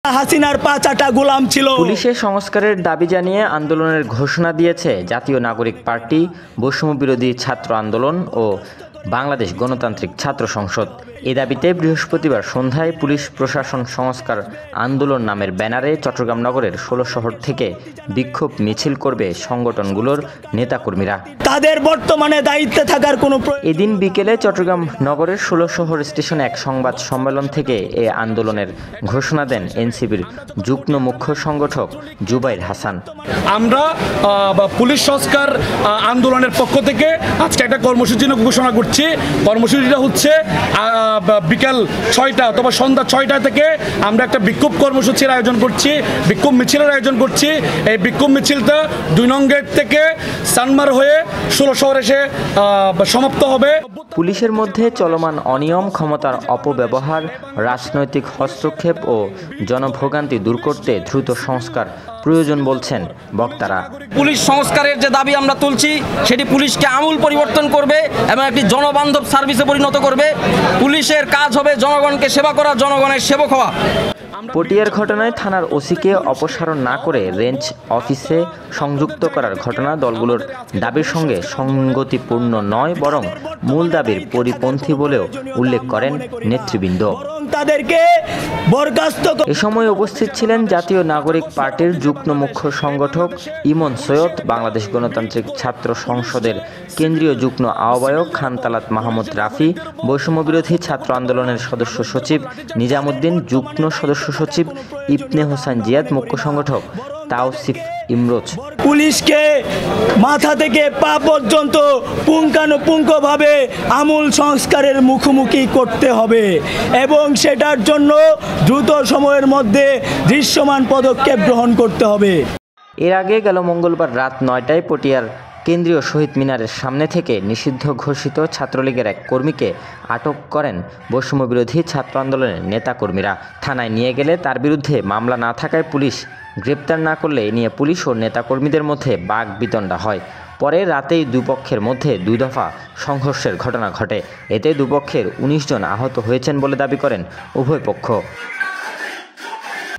হাসিনার পাঁচাটা গোলাম ছিল। পুলিশের সংস্কারের দাবি জানিয়ে আন্দোলনের ঘোষণা দিয়েছে জাতীয় নাগরিক পার্টি, বৈষম্য বিরোধী ছাত্র আন্দোলন ও বাংলাদেশ গণতান্ত্রিক ছাত্র সংসদ। এ দাবিতে বৃহস্পতিবার সন্ধ্যায় পুলিশ প্রশাসন সংস্কার আন্দোলন নামের ব্যানারে চট্টগ্রাম নগরের ১৬ শহর থেকে বিক্ষোভ মিছিল করবে সংগঠনগুলোর নেতাকর্মীরা। তাদের বর্তমানে দায়িত্বে থাকার কোনো এদিন বিকেলে চট্টগ্রাম নগরের ১৬ শহর স্টেশনে এক সংবাদ সম্মেলন থেকে এ আন্দোলনের ঘোষণা দেন এনসিপির যুগ্ম মুখ্য সংগঠক জুবাইর হাসান। আমরা পুলিশ সংস্কার আন্দোলনের পক্ষ থেকে আজকে একটা কর্মসূচি ঘোষণা করছি। কর্মসূচিটা হচ্ছে বিকাল ৬টা অথবা সন্ধ্যা ৬টা থেকে আমরা একটা বিক্ষোভ কর্মসূচির আয়োজন করছি, বিক্ষোভ মিছিলের আয়োজন করছি। এই বিক্ষোভ মিছিলটা ২ নং গেট থেকে সানমার হয়ে ১৬ শহর এসে সমাপ্ত হবে। পুলিশের মধ্যে চলমান অনিয়ম, ক্ষমতার অপব্যবহার, রাজনৈতিক হস্তক্ষেপ ও জনভোগান্তি দূর করতে দ্রুত সংস্কার প্রয়োজন বলছেন বক্তারা। পুলিশ সংস্কারের যে দাবি আমরা তুলছি সেটি পুলিশকে আমূল পরিবর্তন করবে এবং একটি জনবান্ধব সার্ভিসে পরিণত করবে। পুলিশের কাজ হবে জনগণকে সেবা করা, জনগণের সেবক হওয়া। পটিয়ার ঘটনায় থানার ওসিকে অপসারণ না করে রেঞ্জ অফিসে সংযুক্ত করার ঘটনা দলগুলোর দাবির সঙ্গে সঙ্গতিপূর্ণ নয়, বরং মূল দাবির পরিপন্থী বলেও উল্লেখ করেন নেতৃবৃন্দ। এ সময় উপস্থিত ছিলেন জাতীয় নাগরিক পার্টির যুগ্ম মুখ্য সংগঠক ইমন সৈয়দ, বাংলাদেশ গণতান্ত্রিক ছাত্র সংসদের কেন্দ্রীয় যুগ্ম আহ্বায়ক খানতালাত মাহমুদ রাফি, বৈষম্য বিরোধী ছাত্র আন্দোলনের সদস্য সচিব নিজামুদ্দিন, যুগ্ম সদস্য সচিব ইবনে হোসেন জিয়াদ, মুখ্য সংগঠক তাওসিফ ইমরোজ। পুলিশকে মাথা থেকে পা পর্যন্ত পুঙ্খানুপুঙ্খভাবে আমূল সংস্কারের মুখোমুখি করতে হবে এবং সেটার জন্য দ্রুত সময়ের মধ্যে দৃশ্যমান পদক্ষেপ গ্রহণ করতে হবে। এর আগে গেল মঙ্গলবার রাত ৯টায় পটিয়ার কেন্দ্রীয় শহীদ মিনারের সামনে থেকে নিষিদ্ধ ঘোষিত ছাত্রলীগের এক কর্মীকে আটক করেন বৈষম্য বিরোধী ছাত্র আন্দোলনের নেতাকর্মীরা। থানায় নিয়ে গেলে তার বিরুদ্ধে মামলা না থাকায় পুলিশ গ্রেপ্তার না করলে এ নিয়ে পুলিশ ও নেতাকর্মীদের মধ্যে বাকবিতণ্ডা হয়। পরে রাতেই দুপক্ষের মধ্যে ২ দফা সংঘর্ষের ঘটনা ঘটে। এতে দুপক্ষের ১৯ জন আহত হয়েছেন বলে দাবি করেন উভয় পক্ষ।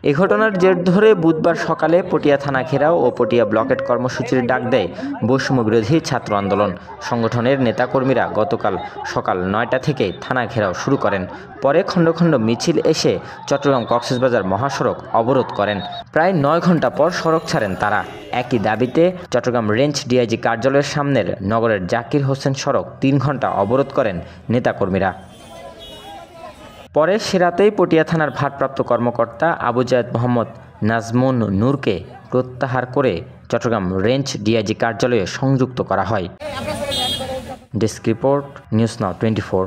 এ ঘটনার জের ধরে বুধবার সকালে পটিয়া থানা ঘেরাও ও পটিয়া ব্লকেট কর্মসূচির ডাক দেয় বৈষম্য বিরোধী ছাত্র আন্দোলন সংগঠনের নেতাকর্মীরা। গতকাল সকাল ৯টা থেকে থানা ঘেরাও শুরু করেন। পরে খণ্ড খণ্ড মিছিল এসে চট্টগ্রাম কক্সবাজার মহাসড়ক অবরোধ করেন। প্রায় ৯ ঘন্টা পর সড়ক ছাড়েন তারা। একই দাবিতে চট্টগ্রাম রেঞ্জ ডিআইজি কার্যালয়ের সামনের নগরের জাকির হোসেন সড়ক ৩ ঘন্টা অবরোধ করেন নেতাকর্মীরা। পরে সেরাতেই পটিয়া থানার ভারপ্রাপ্ত কর্মকর্তা আবু জায়েদ মোহাম্মদ নাজমুন নূরকে প্রত্যাহার করে চট্টগ্রাম রেঞ্জ ডিআইজি কার্যালয়ে সংযুক্ত করা হয়। Desk report, news now 24।